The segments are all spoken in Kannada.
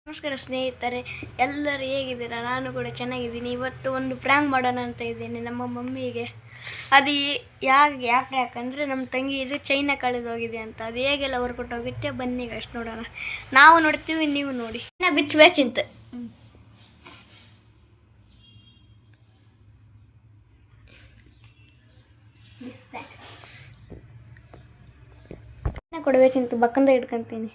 ನಮಸ್ಕಾರ ಸ್ನೇಹಿತರೆ, ಎಲ್ಲರೂ ಹೇಗಿದ್ದೀರಾ? ನಾನು ಕೂಡ ಚೆನ್ನಾಗಿದ್ದೀನಿ. ಇವತ್ತು ಒಂದು ಪ್ರ್ಯಾಂಕ್ ಮಾಡೋಣ ಅಂತ ಇದ್ದೀನಿ ನಮ್ಮ ಮಮ್ಮಿಗೆ. ಅದು ಯಾವ ಪ್ರ್ಯಾಂಕ್ ಅಂದರೆ, ನಮ್ಮ ತಂಗಿ ಇದು ಚೈನಾ ಕಳೆದೋಗಿದೆ ಅಂತ. ಅದು ಹೇಗೆಲ್ಲ ಹೊರ್ಕೊಟ್ಟೋಗುತ್ತೆ ಬನ್ನಿ ಅಷ್ಟು ನೋಡೋಣ. ನಾವು ನೋಡ್ತೀವಿ, ನೀವು ನೋಡಿ. ಬಿಚ್ಚಬೇಚಿಂತ ಕೊಡಬೇಕಿಂತ ಬಕ್ಕಂದ ಇಟ್ಕೊಂತೀನಿ.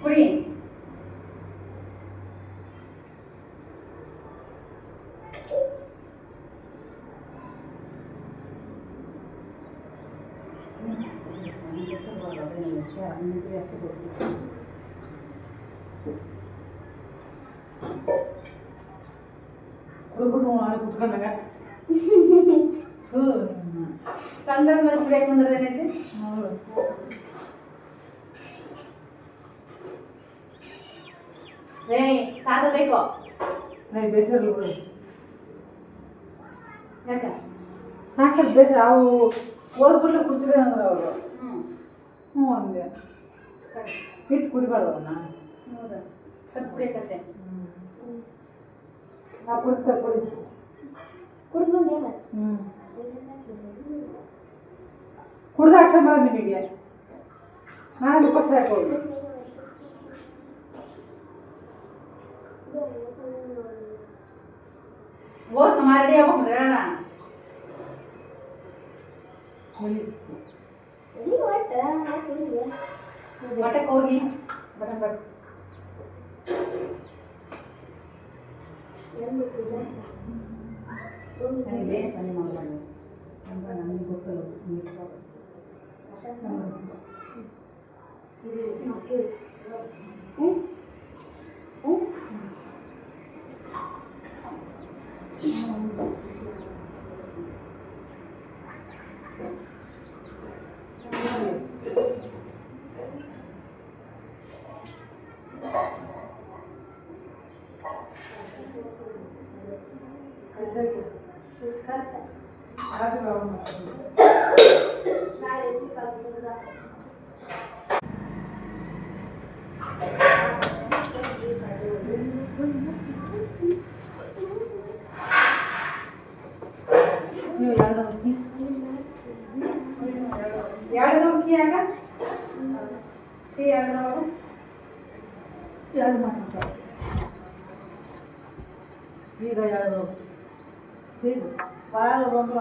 ಕುಡಿ ಕುತ್ಕೊಂಡಾಗ ಸಣ್ಣ ಕುಡಿಯಕ್ಕೆ ಬಂದ್ರೇನೈತಿ. ಸಾಕು ಬೇಕು ಬೇಸರ ಯಾಕೆ ಸಾಕಷ್ಟು ಬೇಸರ. ಅವು ಓದ್ಬಿಟ್ರೆ ಕುಡ್ತಿದೆ ಅಂದ್ರೆ ಅವರು ಹ್ಞೂ ಅಂದೆ ಹಿಟ್ಟು ಕುಡಿಬಾರ್ದು ಅವನ್ನ. ಹೌದಾ? ಅದು ಕುಡಿಯಕತ್ತೆ ನಾವು ಕುಡಿಸ್ತಾರೆ ಕುಡಿದು ಕುಡ್ದು ಅಕ್ಷ ಮಾಡೋದು ನಿಮಗೆ. ನಾನು ಉಪವಾಸ ಹಾಕೋದು ಓದ್ ಮಾಡಿ ಆಗ್ಬೇಕು ಹೇಳೋಣ. ಮಠಕ್ಕೆ ಹೋಗಿ ಬರ ನನಗೆ ಗೊತ್ತಲ್ಲ. ಎರಡು ಅಕ್ಕಿಯಾಗ ಎರಡು ಮಾಡ್ತಾರೆ ಈಗ ಎರಡು ಭಾಳ ಒಂದು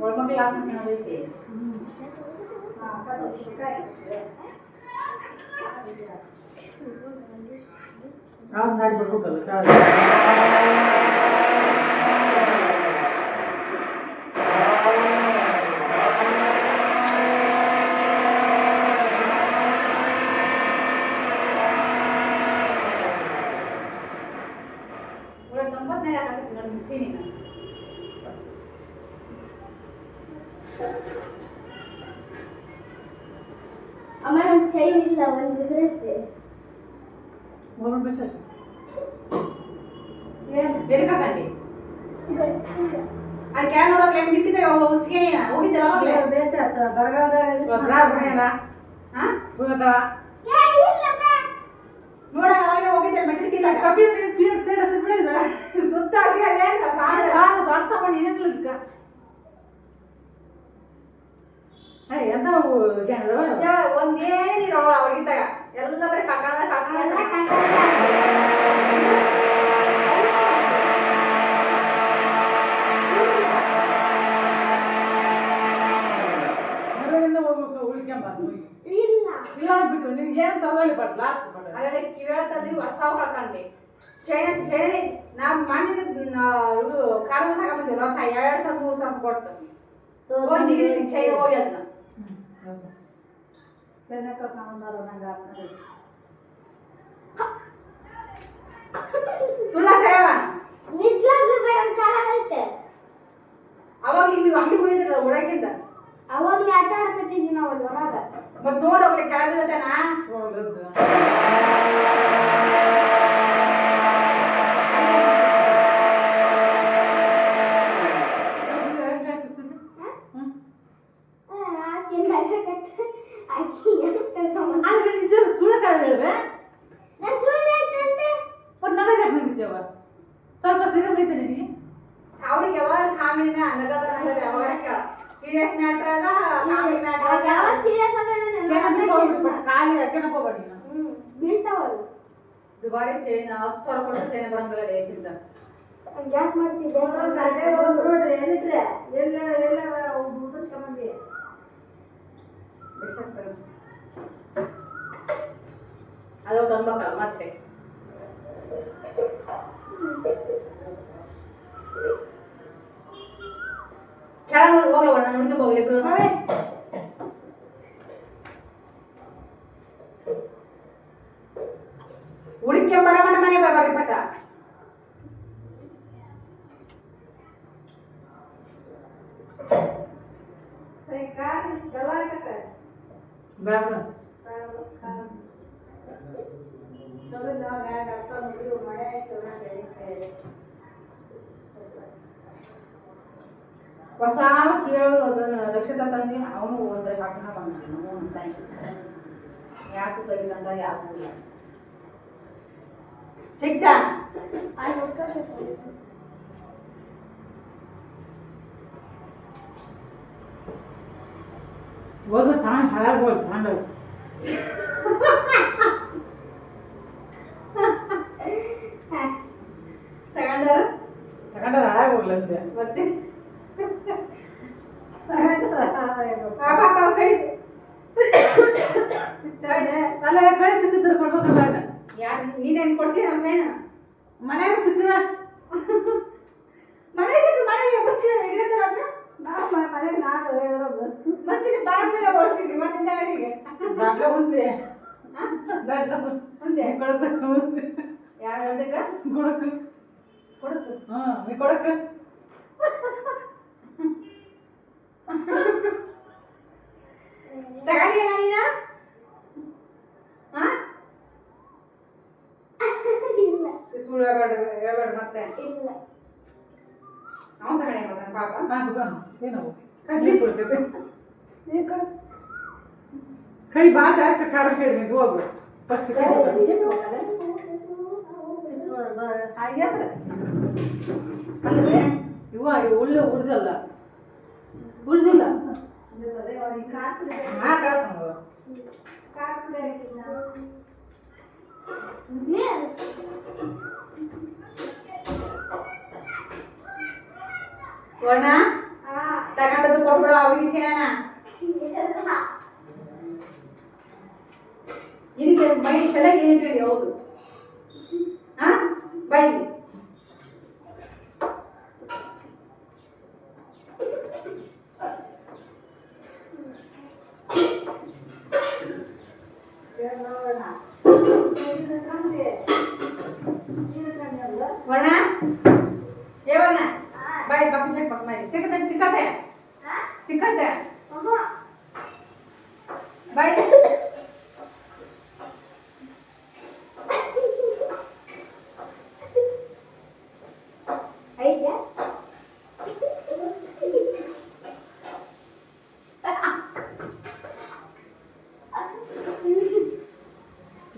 ಒಳಮಕ್ಳು ಹಾಕಿ ನಾವು ನಾಡಿ ಬರ್ಬೇಕಲ್ಲ. ಅಮ್ಮ ನಮ್ಮ ಚೈನ್ ಇಲ್ಲ, ಒಂದು ಇರುತ್ತೆ. ಎದಕ್ಕಂಡಿ ಅದು ಕ್ಯಾನ್ ನೋಡೋಕೆ ನಿಂತಿದ್ದೆ ಉಸ್ಕೇನಿ ಹೋಗಿದ್ದಲ್ಲ ಅವಾಗಲೇ ಬೇಸರ ಆಗ್ತದ ಬರಗಾಲದಾಗ ನೋಡ ಅವಾಗಲೇ ಹೋಗಿದ್ದೆ ಮೆಟ್ಟಿಲ್ಲ ಕಬ್ಬಿ ಸುತ್ತ ಅರ್ಥ ಮಾಡಿ ಏನಕ್ಕ ಎಂತ ಒಂದೇನಿರೋ ಅವ್ರಿಗಿದ್ದಾಗ ಎಲ್ಲ ಬರೀ ಕಾಕಣ ಹೋಗ್ಬೇಕು ಹುಡ್ಕೊಂಬಂದು ಹೋಗಿ ಇಲ್ಲ ಇಲ್ಲ ಬಿಟ್ಟು ನಿನ್ಗೆ ಏನು ತರದಲ್ಲಿ ಬಟ್ಲ ಹಾಗಾದ್ರೆ ಕಿವಿಯ ತಂದು ಹೊಸ ಹಾಕೊಂಡೆ ಚೈನ ನಾವು ಮಾಡಿದ ಇದು ಕಾಲ ತಗೊಂಬಂದಿವಿ ರೊಕ್ಕ 2,000 3,000 ಕೊಡ್ತು ಹೋಗಿ ಚೈನ ಹೋಗಿ ಅದನ್ನ ಸುಳ್ಳ ಕರವ ನಿಜವಾಗ್ಲೂ ಬೇರೆ ಚೆನ್ನಾಗೈತೆ. ಅವಾಗ ಇಲ್ಲಿ ಅಂಗಡಿ ಹೋಗಿದ್ರಲ್ಲ ಒಳಗಿಂದ ಅವಾಗಲೇ ಆಟ ಆಡ್ತಿದ್ವಿ ನಾವು ಅಲ್ಲಿ ಹೊರಗೆ. ಮತ್ ನೋಡ ಅವ್ರಿಗೆ ಕೆಳಗಿದತನ ಆದ್ರೆ ನಿಜ ಸುಳ್ಳ ಕಾಲ ಹೇಳ್ವೆ ಮತ್ತೆ ನನಗೆ ಹಾಕ್ಲಿಕ್ಕಿದ್ದೇವ ಸ್ವಲ್ಪ ಸೀರಿಯಸ್ ಐತೆ ನಿನಗೆ ಅವ್ರಿಗೆ ಯಾವಾಗ ಕಾಮಿಡಿನ ನಗದ ಯಾವಾಗ ಕೇಳ ಸೀರಿಯಸ್ ಮ್ಯಾಟ್ರ್ ಅದ ಕಾಮಿಡಿ ಮ್ಯಾಟ್ರ್ ಖಾಲಿ ಅಕ್ಕನಪ್ಪ ಬಡಿ ಬೀಳ್ತಾವಲ್ಲ ದುಬಾರಿ ಚೈನ್ 10,000 ಕೊಟ್ಟು ಚೈನ್ ಬರಂಗಿಲ್ಲ ಹೆಚ್ಚಿಂದ ಯಾಕೆ ಮಾಡ್ತಿದ್ದೆ ಅದು ತಂಬಕಲ್ಲ ಮತ್ತೆ ಕೆಳಗೆ ಹೋಗ್ಲವ ನಾನು ಮುಂದೆ ಹೋಗ್ಲಿ ಇಬ್ರು ಹುಡುಕಿ ಬರಮಣ ಮನೆ ಬರ್ಬಾರಿ ಪಟ್ಟ ಬೇಡ ಹೊಸ ಕೇಳೋದು ಅದನ್ನ ರಕ್ಷಿತ ತಂದಿ ಅವನು ಒಂದ್ರ ಹಾಕೋಣ ಬಂದ ಯಾಕೆ ತೆಗಿದಂತ ಯಾಕೂ ಇಲ್ಲ ಸಿಕ್ತ ಹೋದ ತಾನು ಹಾಳಾಗೋದು ತಾಂಡವ ತಗೊಂಡಾರ ತಗೊಂಡ್ರೆ ಹಾಳಾಗೋಗ್ಲ ಅಂತೆ ಮತ್ತೆ ಪಾಪ ಕೈ ಅಲ್ಲ ಕೈ ಸಿಕ್ಕಿದ್ರೆ ಕೊಡ್ಬೇಕಲ್ಲ ಯಾರು ನೀನೇನು ಕೊಡ್ತೀಯ ನಮ್ಮ ಕೈನ ಮನ್ಯಾಗ ಸಿಕ್ಕಿದ ಮನೆ ಸಿಕ್ಕ ಮನೆಗೆ ಮುಚ್ಚಿ ಹಿಡಿಯೋದ್ರ ಅದನ್ನ ಮತ್ತೆ ಬಾದ್ಮೇಲೆ ಓಡಿಸಿದ್ವಿ ಮತ್ತೆ ಅಡಿಗೆ ದಾಟ್ಲ ಮುಂದೆ ದಾಟ್ಲ ಮುಂದೆ ಕೊಡಕ ಮುಂದೆ ಯಾವ ಹೇಳ್ದಕ್ಕ ಕೊಡಕ ಕೊಡುದು ನೀ ಕೊಡಕ ತಗೊಂಡಿಯ ನೀನ ಸುಳ್ಳು ಹೇಳ್ಬೇಡ ಮತ್ತೆ ಇಲ್ಲ ಅವನು ತಗೊಂಡೆ ಮತ್ತೆ ಪಾಪ ಏನೋ ಕಡ್ಲಿ ಕೊಡ್ತೇವೆ ಕೈ ಬಾತ ಖಾರ ಕೇಳಿ ಹೋಗು ಫಸ್ಟ್ ಅಲ್ಲವೇ ಇವು ಉಳ್ಳೆ ಉಳ್ದಲ್ಲ ಉಳ್ದಿಲ್ಲ ವರ್ಣ ತಗೊಂಡದ್ದು ಕೊಟ್ಬಿಡ ಅವಳಿಗೆ ಚೇನ ಇದಕ್ಕೆ ಬೈ ಚೆನ್ನಾಗಿ ಏನ್ರಿ ಹೌದು ಹಾ ಬೈ ವರ್ಣ ಏ ವರ್ಣ ಬೈ ಪಕ್ಕ ಚೆಕ್ ಪಕ್ಕ ಮಾಡಿ ಸಿಕ್ಕತ್ತೆ ಸಿಕ್ಕತ್ತೆ ಬೈ ಐದ್ಯಾ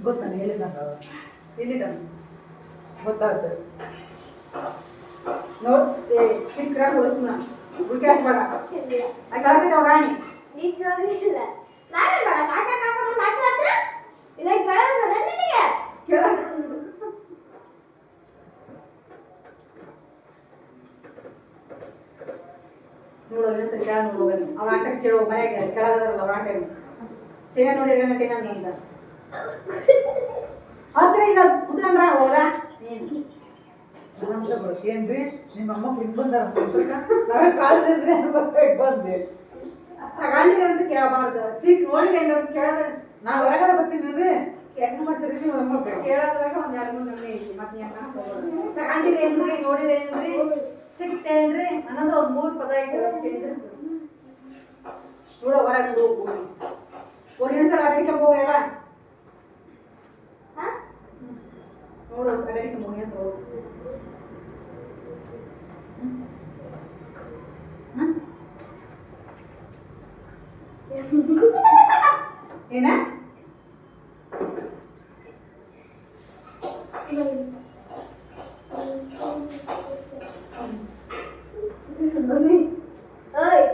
ಗೊತ್ತಾನೆ ಹೇಳಿದ ಎಲ್ಲಿದ ಗೊತ್ತಾಗುತ್ತೆ ನೋಡ್ ಸಿಕ್ಕ್ರ ಹುಡುಕ್ನ ಹುಡುಕ್ಯಾಸ್ ಬೇಡ ಆಕೆ ರಾಣಿ ನಿಜವಾಗ್ಲೂ ಇಲ್ಲ ನಾನೇ ಬೇಡ ಕಾಟ ಕಾಟ ಮಾತು ಹತ್ರ ಇಲ್ಲ ಕೇಳೋದು ನಿನಗೆ ಕೇಳ ನೋಡೋದು ಕೆಳ ನೋಡೋದು ಅವ ಆಟಕ್ಕೆ ಕೇಳೋ ಮನೆಗೆ ಕೆಳಗದಾರಲ್ಲ ಅವ್ರ ಆಟ ಚೈನ ನೋಡಿದ್ರೆ ನಟೇನ ಅಂತ ಹತ್ರ ಈಗ ಕುತ್ಕೊಂಡ್ರ ಹೋಗ ಏನ್ರಿ ನಿಮ್ಮ ಅಮ್ಮ ಹಿಂಗ್ ಬಂದಾರ ನಾವೇ ಕಾಲದಿದ್ರೆ ಬಂದೆ ತಗೊಂಡಿರ ಅಂತ ಕೇಳಬಾರ್ದು ಸೀಟ್ ನೋಡಿ ಅಂತ ಕೇಳಿದ್ರೆ ನಾ ಹೊರಗಡೆ ಬರ್ತೀನಿ ಹೆಂಗ್ ಮಾಡ್ತೀರಿ ನೀವು ಹೆಣ್ಮಕ್ಳು ಕೇಳೋದ್ರಾಗ ಒಂದ್ 2-3 ನಮೂನೆ ಐತಿ ಮತ್ತೆ ತಗೊಂಡಿರೇನ್ರಿ ನೋಡಿರೇನ್ರಿ ಸಿಗ್ತೇನ್ರಿ ಅನ್ನೋದು ಒಂದ್ 3 ಪದ ಐತಿ ಚೇಂಜಸ್ ನೋಡ ಹೊರಗೆ ಹೋಗು ಹೋಗಿನ ಸಲ ಅಡಿಕೆ ಹೋಗಲ್ಲ ನೋಡು ಅಡಿಕೆ ಹೋಗಿ ಅಂತ ಹೋಗು ಏನ ಓಯ್